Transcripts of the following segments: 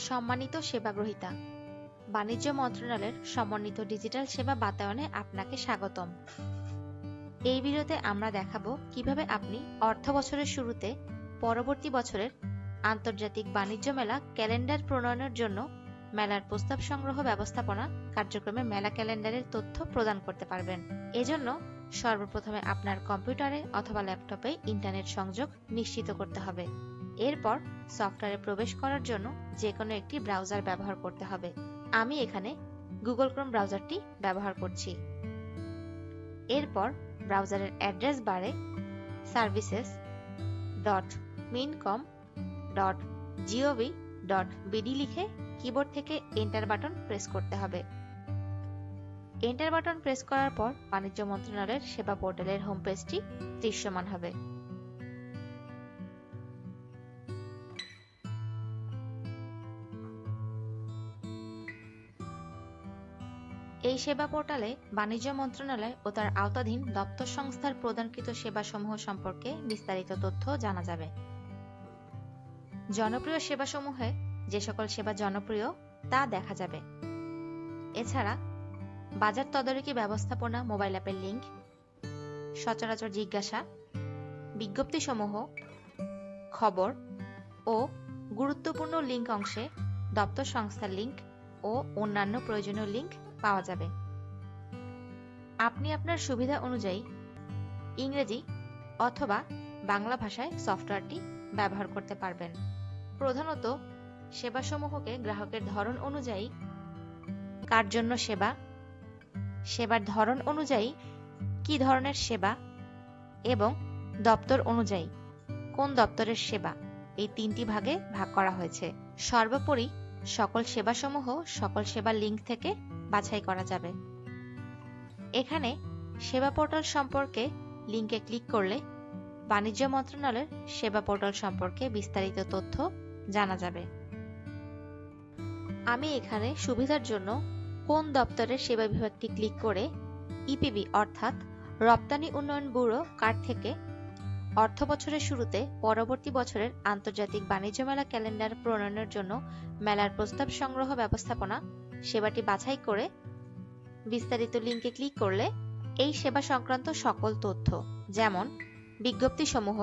সম্মানিত সেবাগ্রহীতা, বাণিজ্য মন্ত্রণালয়ের সমন্বিত ডিজিটাল সেবা বাতায়নে আপনাকে স্বাগতম। এই ভিডিওতে আমরা দেখাবো কিভাবে আপনি অর্থবছরের শুরুতে পরবর্তী বছরের আন্তর্জাতিক বাণিজ্য মেলা ক্যালেন্ডার প্রণয়নের জন্য মেলার প্রস্তাব সংগ্রহ ব্যবস্থাপনা কার্যক্রমে মেলা ক্যালেন্ডারের তথ্য প্রদান করতে পারবেন। এজন্য সর্বপ্রথমে আপনার কম্পিউটারে অথবা ল্যাপটপে ইন্টারনেট সংযোগ নিশ্চিত করতে হবে। এরপর সফটওয়্যারে প্রবেশ করার জন্য যে কোনো একটি ব্রাউজার ব্যবহার করতে হবে। আমি এখানে গুগল ক্রোম ব্রাউজারটি ব্যবহার করছি। এরপর ব্রাউজারের অ্যাড্রেস বারে services.mincom.gov.bd লিখে কিবোর্ড থেকে এন্টার বাটন প্রেস করতে হবে। এন্টার বাটন প্রেস করার পর বাণিজ্য মন্ত্রণালয়ের সেবা পোর্টালের হোম পেজটি দৃশ্যমান হবে। এই সেবা পোর্টালে বাণিজ্য মন্ত্রণালয় ও তার আওতাধীন দপ্তর সংস্থার প্রদানকৃত সেবাসমূহ সম্পর্কে বিস্তারিত তথ্য জানা যাবে। জনপ্রিয় সেবাসমূহে যে সকল সেবা জনপ্রিয় তা দেখা যাবে। এছাড়া বাজার তদারকি ব্যবস্থাপনা মোবাইল অ্যাপের লিঙ্ক, সচরাচর জিজ্ঞাসা, বিজ্ঞপ্তিসমূহ, খবর ও গুরুত্বপূর্ণ লিঙ্ক অংশে দপ্তর সংস্থার লিঙ্ক ও অন্যান্য প্রয়োজনীয় লিঙ্ক পাওয়া যাবে। আপনি আপনার সুবিধা অনুযায়ী ইংরেজি অথবা বাংলা ভাষায় সফটওয়্যারটি ব্যবহার করতে পারবেন। প্রধানত সেবাসমূহকে গ্রাহকের ধরন অনুযায়ী কার জন্য সেবা, সেবার ধরন অনুযায়ী কি ধরনের সেবা এবং দপ্তর অনুযায়ী কোন দপ্তরের সেবা, এই তিনটি ভাগে ভাগ করা হয়েছে। সর্বোপরি সকল সেবাসমূহ সকল সেবার লিঙ্ক থেকে বাছাই করা যাবে। এখানে সেবা পোর্টাল সম্পর্কে লিঙ্কে ক্লিক করলে বাণিজ্য মন্ত্রণালয়ের সেবা পোর্টাল সম্পর্কে বিস্তারিত তথ্য জানা যাবে। আমি এখানে সুবিধার জন্য কোন দপ্তরের সেবা বিভাগটি ক্লিক করে ইপিবি অর্থাৎ রপ্তানি উন্নয়ন ব্যুরো কার্ড থেকে অর্থবছরের শুরুতে পরবর্তী বছরের আন্তর্জাতিক বাণিজ্য মেলা ক্যালেন্ডার প্রণয়নের জন্য মেলার প্রস্তাব সংগ্রহ ব্যবস্থাপনা সেবাটি বাছাই করে বিস্তারিত লিঙ্কে ক্লিক করলে এই সেবা সংক্রান্ত সকল তথ্য যেমন বিজ্ঞপ্তিসমূহ,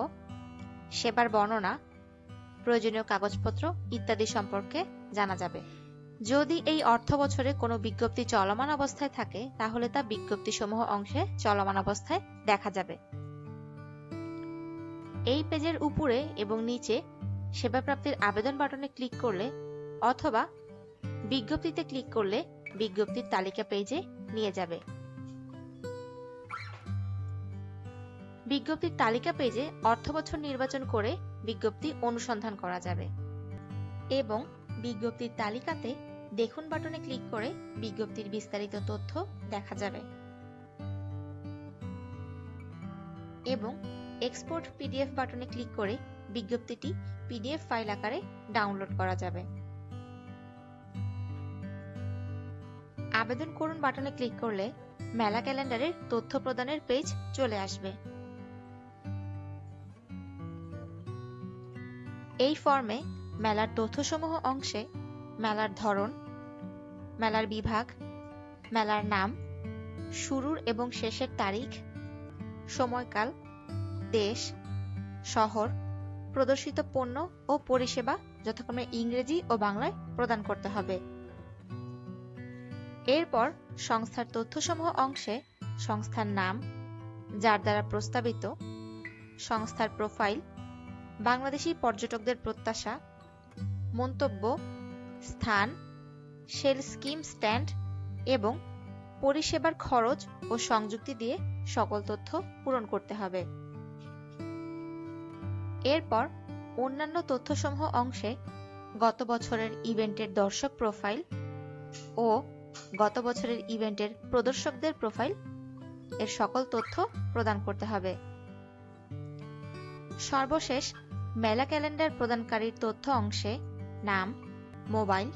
সেবার বর্ণনা, প্রয়োজনীয় কাগজপত্র ইত্যাদি সম্পর্কে জানা যাবে। যদি এই অর্থ বছরে কোনো বিজ্ঞপ্তি চলমান অবস্থায় থাকে তাহলে তা বিজ্ঞপ্তিসমূহ অংশে চলমান অবস্থায় দেখা যাবে। এই পেজের উপরে এবং নিচে সেবা প্রাপ্তির আবেদন বাটনে ক্লিক করলে অথবা বিজ্ঞপ্তিতে ক্লিক করলে বিজ্ঞপ্তির তালিকা পেজে নিয়ে যাবে। বিজ্ঞপ্তির তালিকা পেজে অর্থবছর নির্বাচন করে বিজ্ঞপ্তি অনুসন্ধান করা যাবে এবং বিজ্ঞপ্তির তালিকাতে দেখুন বাটনে ক্লিক করে বিজ্ঞপ্তির বিস্তারিত তথ্য দেখা যাবে এবং এক্সপোর্ট পিডিএফ বাটনে ক্লিক করে বিজ্ঞপ্তিটি পিডিএফ ফাইল আকারে ডাউনলোড করা যাবে। আবেদন করুন বাটনে ক্লিক করলে মেলা ক্যালেন্ডারের তথ্য প্রদানের পেজ চলে আসবে। এই ফর্মে মেলার তথ্যসমূহ অংশে মেলার ধরন, মেলার বিভাগ, মেলার নাম, শুরুর এবং শেষের তারিখ, সময়কাল, দেশ, শহর, প্রদর্শিত পণ্য ও পরিষেবা যথাক্রমে ইংরেজি ও বাংলায় প্রদান করতে হবে। এরপর সংস্থার তথ্যসমূহ অংশে সংস্থার নাম, যার দ্বারা প্রস্তাবিত, সংস্থার প্রোফাইল, বাংলাদেশি পর্যটকদের প্রত্যাশা, মন্তব্য, স্থান, সেল স্কিম স্ট্যান্ড এবং পরিষেবার খরচ ও সংযুক্তি দিয়ে সকল তথ্য পূরণ করতে হবে। এরপর অন্যান্য তথ্যসমূহ অংশে গত বছরের ইভেন্টের দর্শক প্রোফাইল ও গত বছরের ইভেন্টের প্রদর্শকদের প্রোফাইল এর সকল তথ্য প্রদান করতে হবে। সর্বশেষ মেলা ক্যালেন্ডার প্রদানকারীর তথ্য অংশে নাম, মোবাইল,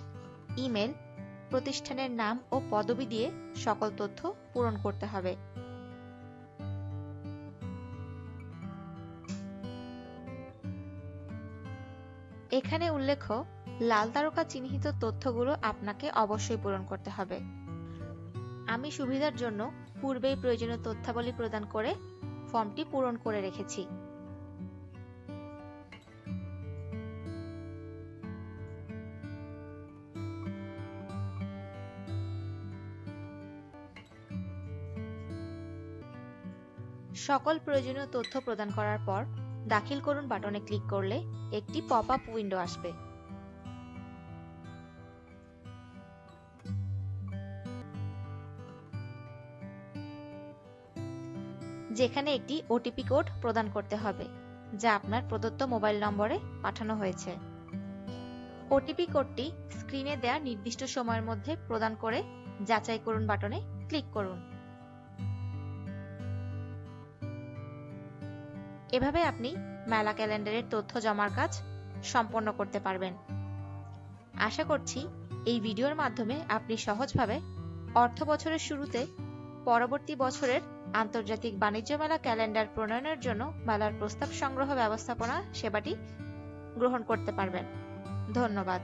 ইমেল, প্রতিষ্ঠানের নাম ও পদবি দিয়ে সকল তথ্য পূরণ করতে হবে। এখানে উল্লেখ্য লাল তারকা চিহ্নিত তথ্যগুলো আপনাকে অবশ্যই পূরণ করতে হবে। আমি সুবিধার জন্য পূর্বেই প্রয়োজনীয় তথ্যাবলী প্রদান করে ফর্মটি পূরণ করে রেখেছি। সকল প্রয়োজনীয় তথ্য প্রদান করার পর দাখিল করুন বাটনে ক্লিক করলে একটি পপ-আপ উইন্ডো আসবে। যেখানে একটি ওটিপি কোড প্রদান করতে হবে, যা আপনার প্রদত্ত মোবাইল নম্বরে পাঠানো হয়েছে। ওটিপি কোডটি স্ক্রিনে দেয়া নির্দিষ্ট সময়ের মধ্যে প্রদান করে যাচাই করুন বাটনে ক্লিক করুন। এভাবে আপনি মেলা ক্যালেন্ডারের তথ্য জমার কাজ সম্পন্ন করতে পারবেন। আশা করছি এই ভিডিওর মাধ্যমে আপনি সহজভাবে অর্থ বছরের শুরুতে পরবর্তী বছরের আন্তর্জাতিক বাণিজ্য মেলা ক্যালেন্ডার প্রণয়নের জন্য মেলার প্রস্তাব সংগ্রহ ব্যবস্থাপনা সেবাটি গ্রহণ করতে পারবেন। ধন্যবাদ।